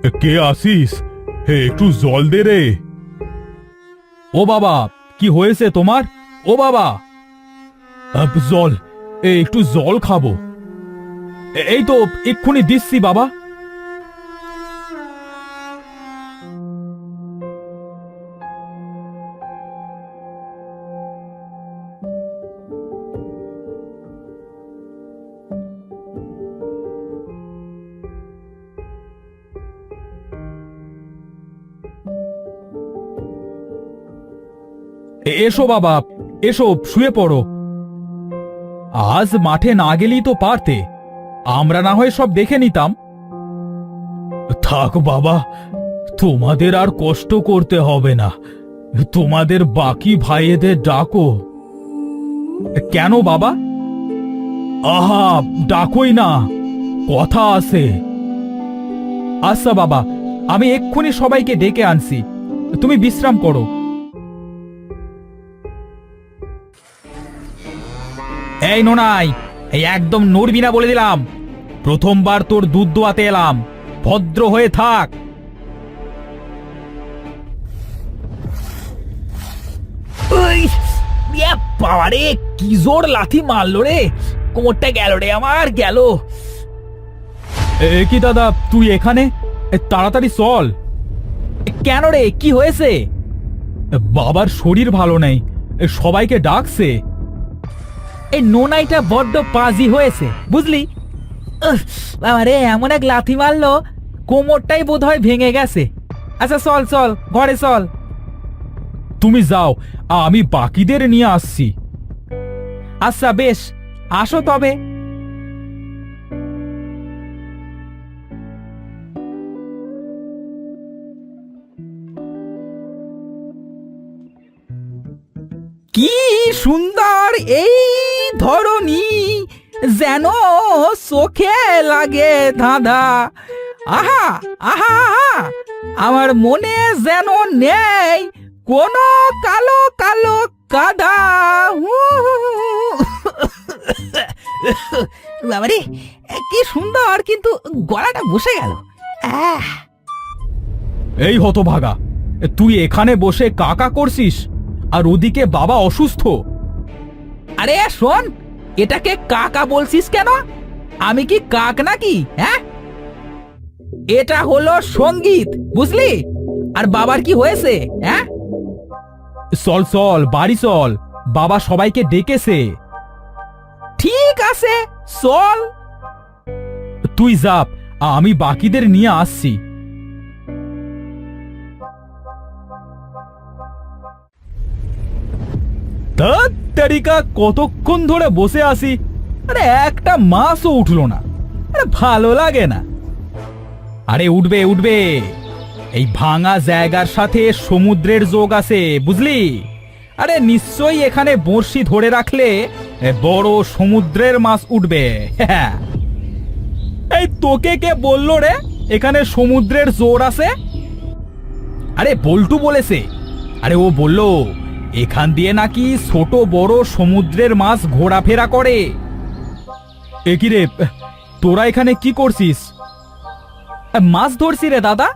কে আসিস? একটু জল দে রে। ও বাবা, কি হয়েছে তোমার? ও বাবা, জল, একটু জল খাবো। এই তো এক্ষুনি দিচ্ছি বাবা। এসো বাবা, এসো শুয়ে পড়ো। আজ মাঠে না গেলেই তো পারতে, আমরা না হয় সব দেখে নিতাম। থাক বাবা, তোমাদের আর কষ্ট করতে হবে না। তোমাদের বাকি ভাইয়েদের ডাকো। কেন বাবা? আহা, ডাকোই না, কথা আছে। আচ্ছা বাবা, আমি এক্ষুনি সবাইকে ডেকে আনছি, তুমি বিশ্রাম করো। এই নোনাই, এই একদম নড়বি না বলে দিলাম। প্রথমবার তোর দুধ দোয়াতে এলাম, ভদ্র হয়ে থাক। বাবারে, কি জোর লাথি মারলো রে, কোমরটা গেল রে আমার, গেল। কি দাদা, তুই এখানে? তাড়াতাড়ি চল। কেন রে, কি হয়েছে? বাবার শরীর ভালো নেই, সবাইকে ডাকছে। এই নোনাইটা বড্ড পাজি হয়েছে বুঝলি। বাবারে, এমন এক লাথি মারলো, কোমরটাই বোধহয় ভেঙে গেছে। আচ্ছা চল চল, ঘরে চল। তুমি যাও, আমি বাকিদের নিয়ে আসছি। আচ্ছা বেশ, আসো তবে। কি সুন্দর এই ধরনী, যেন চোখে লাগে ধাঁধা। আহা আহা আহা, আমার মনে যেন নেই কোনো কালো কালো কাদা। বাবারে, কি সুন্দর, কিন্তু গলাটা বসে গেল। এই হতভাগা, তুই এখানে বসে কাকা করছিস আর ওদিকে বাবা অসুস্থ। আরে শোন, এটাকে কাকা বলছিস কেন? আমি কি কাক নাকি? হ্যাঁ, এটা হলো সঙ্গীত, বুঝলি? আর বাবার কি হয়েছে? হ্যাঁ, চল চল, বাড়ি চল, বাবা সবাইকে ডেকেছে। ঠিক আছে, চল। তুই যা, আমি বাকিদের নিয়ে আসছি। তারিকা, কতক্ষণ ধরে বসে আছি, আরে একটা মাছও উঠলো না। আরে ভালো লাগে না। আরে উঠবে উঠবে, এই ভাঙা জায়গার সাথে সমুদ্রের যোগ আছে, বুঝলি? আরে নিশ্চয়ই এখানে বড়শি ধরে রাখলে বড় সমুদ্রের মাছ উঠবে। এই তোকে কে বললো রে এখানে সমুদ্রের জোর আছে? আরে বল্টু বলেছে। আরে ও বললো এখান দিয়ে নাকি ছোট বড় সমুদ্রের মাছ ঘোরাফেরা করে। একই রে, তোরা এখানে কি করছিস? মাছ ধরছি রে দাদা।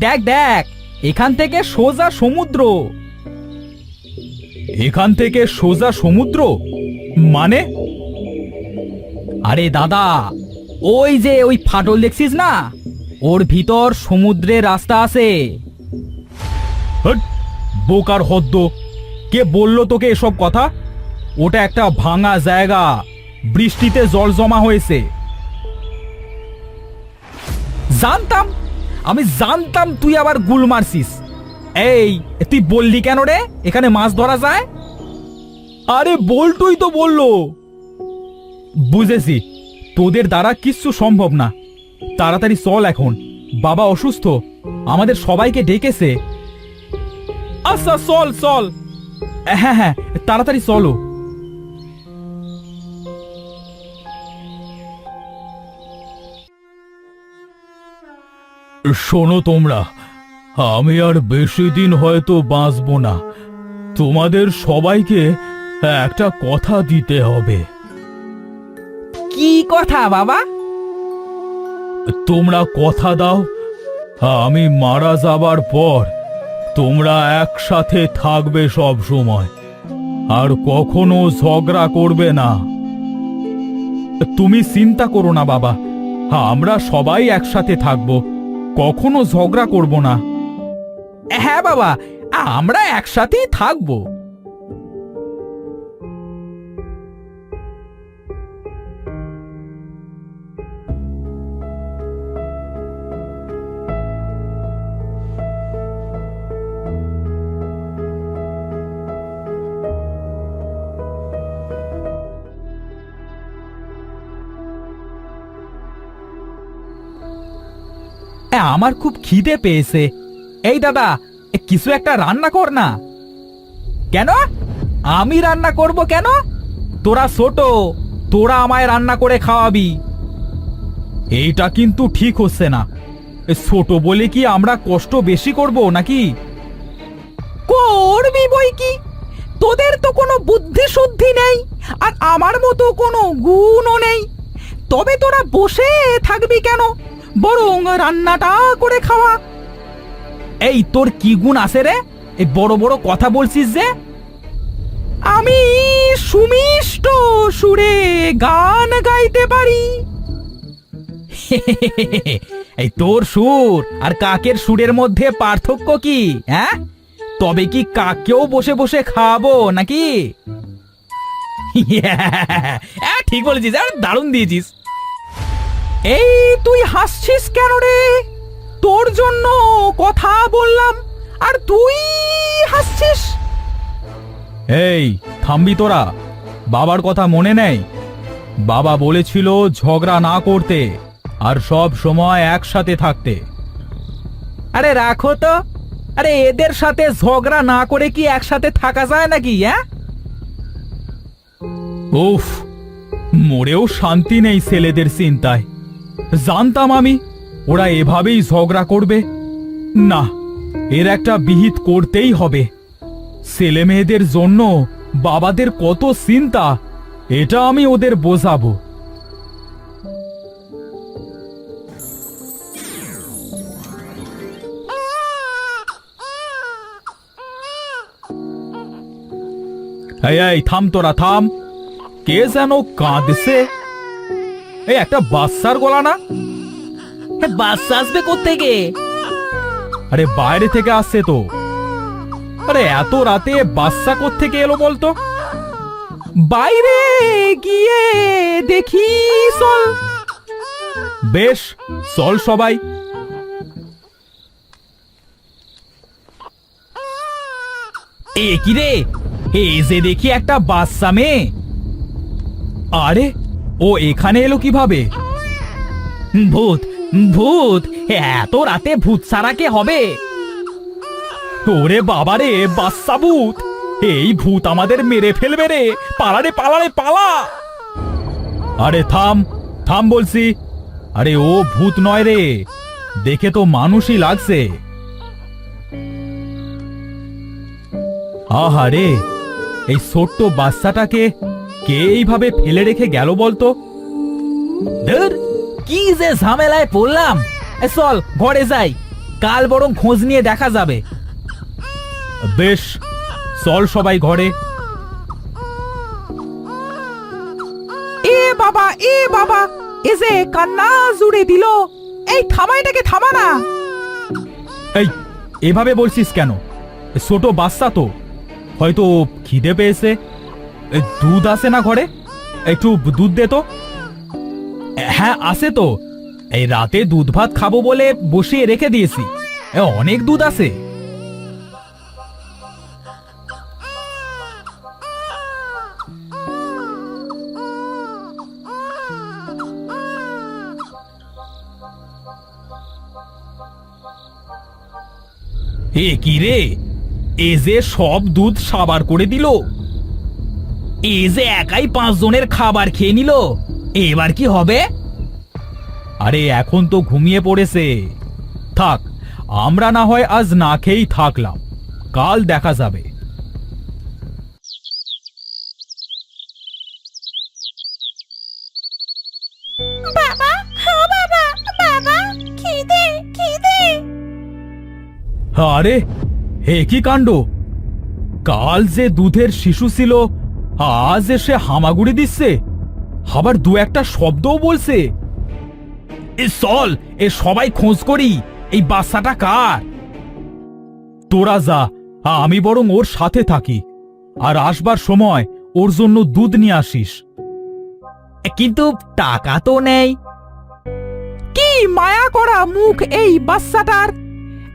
দেখ দেখ, এখান থেকে সোজা সমুদ্র। এখান থেকে সোজা সমুদ্র মানে? আরে দাদা, ওই যে ওই ফাটল দেখছিস না, ওর ভিতর সমুদ্রের রাস্তা আছে। বোকার হদ্দ, কে বললো তোকে এসব কথা? ওটা একটা ভাঙা জায়গা, বৃষ্টিতে জল জমা হয়েছে। জানতাম, আমি জানতাম তুই আবার গুল মারছিস। এই তুই বললি কেন রে এখানে মাছ ধরা যায়? আরে বল্টুই তো বললো। বুঝেছি, তোদের দ্বারা কিচ্ছু সম্ভব না। তাড়াতাড়ি চল, এখন বাবা অসুস্থ, আমাদের সবাইকে ডেকেছে। আচ্ছা চল চল। হ্যাঁ হ্যাঁ, তাড়াতাড়ি চলো। শোনো তোমরা, আমি আর বেশি দিন হয়তো বাঁচবো না। তোমাদের সবাইকে একটা কথা দিতে হবে। কি কথা বাবা? তোমরা কথা দাও, আমি মারা যাবার পর তোমরা একসাথে থাকবে সব সময়, আর কখনো ঝগড়া করবে না। তুমি চিন্তা করো না বাবা, আমরা সবাই একসাথে থাকবো, কখনো ঝগড়া করব না। হ্যাঁ বাবা, আমরা একসাথেই থাকবো। আমার খুব খিদে পেয়েছে। এই দাদা, কিছু একটা রান্না কর না। কেন? আমি রান্না করব কেন? তোরা ছোট, তোরা আমায় রান্না করে খাওয়াবি। এইটা কিন্তু ঠিক হচ্ছে না। ছোট বলে কি আমরা কষ্ট বেশি করব নাকি? করবি বই কি, তোদের তো কোনো বুদ্ধি শুদ্ধি নেই, আর আমার মতো কোনো গুণও নেই। তবে তোরা বসে থাকবি কেন, বরং রান্নাটা করে খাওয়া। এই তোর কি গুণ আছে রে, এই বড় বড় কথা বলছিস যে? আমি সুমিষ্ট সুরে গান গাইতে পারি। এই তোর সুর আর কাকের সুরের মধ্যে পার্থক্য কি? হ্যাঁ, তবে কি কাকেও বসে বসে খাওয়াবো নাকি? ঠিক বলেছিস, দারুণ দিয়েছিস। এই তুই হাসছিস কেন রে? তোর জন্য কথা বললাম আর তুই হাসছিস। এই থামবি তোরা, বাবার কথা মনে নেই? বাবা বলেছিল ঝগড়া না করতে আর সব সময় একসাথে থাকতে। আরে রাখো তো, আরে এদের সাথে ঝগড়া না করে কি একসাথে থাকা যায় নাকি? হ্যাঁ, উফ, মরেও শান্তি নেই ছেলেদের চিন্তায়। জানতাম আমি ওরা এভাবেই ঝগড়া করবে। না, এর একটা বিহিত করতেই হবে। ছেলে মেয়েদের জন্য বাবাদের কত চিন্তা, এটা আমি ওদের বোঝাবো। এই থাম তোরা, থাম। কে যেন কাঁদছে। এই একটা বাচ্চার গলা না? বাচ্চা আসবে কোত্থেকে? আরে বাইরে থেকে আসছে তো। আরে এত রাতে বাচ্চা কোত্থেকে এলো বলতো? বাইরে গিয়ে দেখি চল। বেশ, চল সবাই। এ কি রে, এই যে দেখি একটা বাচ্চা মেয়ে। আরে ও এখানে এলো কিভাবে? ভূত, ভূত, এত রাতে ভূত ছাড়া কে হবে? ওরে বাবারে, বাচ্চা ভূত! এই ভূত আমাদের মেরে ফেলবে রে, পালা রে, পালা রে, পালা! আরে থাম, থাম বলছি। আরে ও ভূত নয় রে, দেখে তো মানুষই লাগছে। আহারে, এই ছোট্ট বাচ্চাটাকে কে এইভাবে ফেলে রেখে গেল বলতো? ধুর, কি যে ঝামেলায় পড়লাম। চল ঘরে যাই, কাল বরং খোঁজ নিয়ে দেখা যাবে। বেশ, চল সবাই ঘরে। এ বাবা, এ বাবা, এ যে কান্না জুড়ে দিল। এই থামা, এটাকে থামা না। এই এভাবে বলছিস কেন? ছোট বাচ্চা তো, হয়তো খিদে পেয়েছে। দুধ আছে না ঘরে? একটু দুধ দে তো। হ্যাঁ আছে তো, এই রাতে দুধ ভাত খাবো বলে বসিয়ে রেখে দিয়েছি, অনেক দুধ আছে। এ কি রে, এ যে সব দুধ সাবার করে দিল। এ যে একাই 5 জনের খাবার খেয়ে নিল, এবার কি হবে? আরে এখন তো ঘুমিয়ে পড়েছে। থাক, আমরা না হয় আজ না খেয়েই থাকলাম, কাল দেখা যাবে। বাবা, ও বাবা, আরে হে কি কাণ্ড! কাল যে দুধের শিশু ছিল আজ এসে হামাগুড়ি দিচ্ছে, আবার দু একটা শব্দও বলছে। চল এ সবাই খোঁজ করি, এই বাচ্চাটা কার। তোরা যা, আমি বরং ওর সাথে থাকি, আর আসবার সময় ওর জন্য দুধ নিয়ে আসিস। কিন্তু টাকা তো নেই। কি মায়া করা মুখ এই বাচ্চাটার!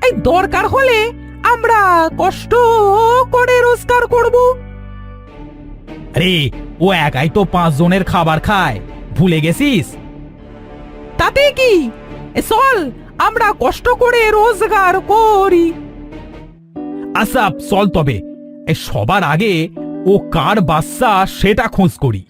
এই দরকার হলে আমরা কষ্ট করে রোজগার করব। আরে ও একাই তো 5 জনের খাবার খায়, ভুলে গেছিস? তাতে কি, চল আমরা কষ্ট করে রোজগার করি। আচ্ছা চল তবে, সবার আগে ও কার বাচ্চা সেটা খোঁজ করি।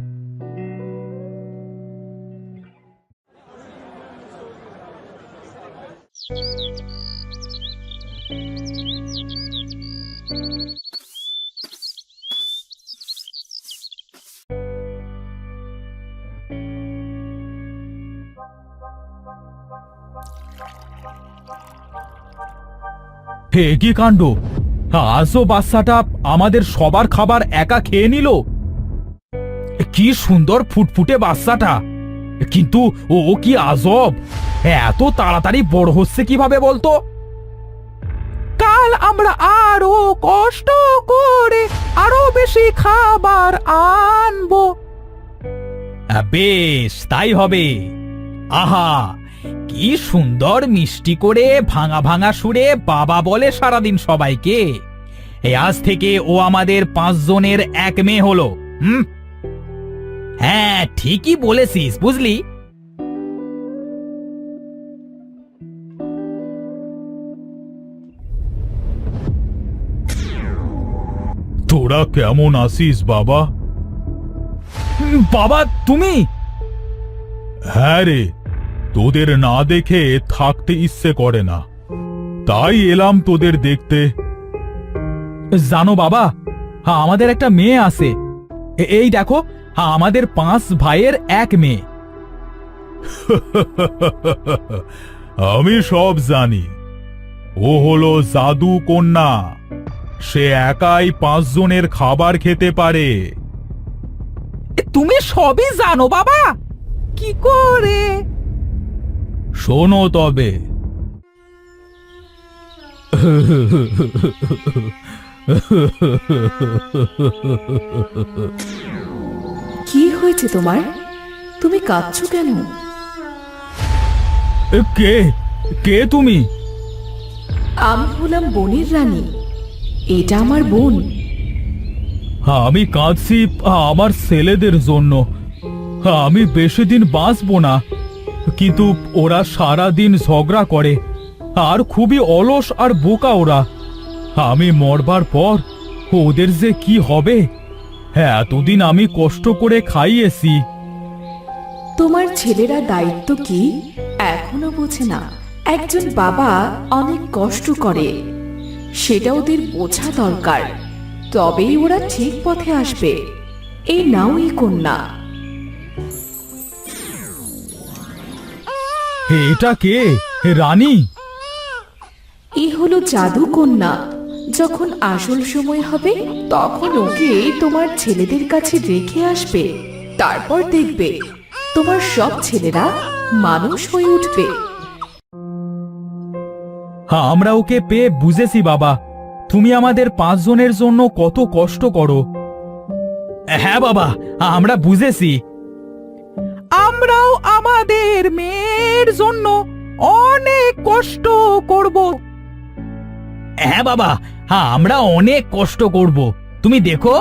হে কি কাণ্ড! আজও বাচ্চাটা আমাদের সবার খাবার একা খেয়ে নিল। কি সুন্দর ফুটফুটে বাচ্চাটা, কিন্তু ও কি আজব! এত তাড়াতাড়ি বড় হচ্ছে কিভাবে বলতো? কাল আমরা আরো কষ্ট করে আরো বেশি খাবার আনবো। বেশ তাই হবে। আহা, কি সুন্দর মিষ্টি করে ভাঙা ভাঙা সুরে বাবা বলে সারাদিন সবাইকে। আজ থেকে ও আমাদের 5 জনের এক মেয়ে হলো। হ্যাঁ ঠিকই বলেছিস, বুঝলি? তোরা কেমন আছিস বাবা? বাবা তুমি? হ্যাঁ রে, তোদের না দেখে থাকতে ইচ্ছে করে না, তাই এলাম তোদের দেখতে। জানো বাবা, আমাদের একটা মেয়ে আছে। এই দেখো, আমাদের 5 ভাইয়ের এক মেয়ে। আমি সব জানি, ও হলো জাদু কন্যা। সে একাই 5 জনের খাবার খেতে পারে। তুমি সবই জানো বাবা, কি করে? শোনো তবে। কি হয়েছে তোমার? তুমি কাঁদছো কেন? কে কে তুমি? আমি হলাম বনের রানী, এটা আমার বোন। আমি কাঁদছি আমার ছেলেদের জন্য। আমি বেশি দিন বাঁচবো না, কিন্তু ওরা সারা দিন ঝগড়া করে আর খুবই অলস আর বোকা ওরা। আমি মরবার পর ওদের যে কি হবে! এতদিন আমি কষ্ট করে খাইয়েছি। তোমার ছেলেরা দায়িত্ব কি এখনো বোঝে না। একজন বাবা অনেক কষ্ট করে, সেটা ওদের বোঝা দরকার, তবেই ওরা ঠিক পথে আসবে। এই নাও এই কন্যা। এটা কে, রানী? এই হলো জাদু কন্যা। যখন আসল সময় হবে তখন ওকে তোমার ছেলেদের কাছে রেখে আসবে, তারপর দেখবে তোমার সব ছেলেরা মানুষ হয়ে উঠবে। আমরা ওকে পেয়ে বুঝেছি বাবা, তুমি আমাদের 5 জনের জন্য কত কষ্ট করো। হ্যাঁ বাবা, আমরা বুঝেছি। আমরাও আমাদের মেয়ের জন্য অনেক কষ্ট করব। হ্যাঁ বাবা, আমরা অনেক কষ্ট করব। তুমি দেখো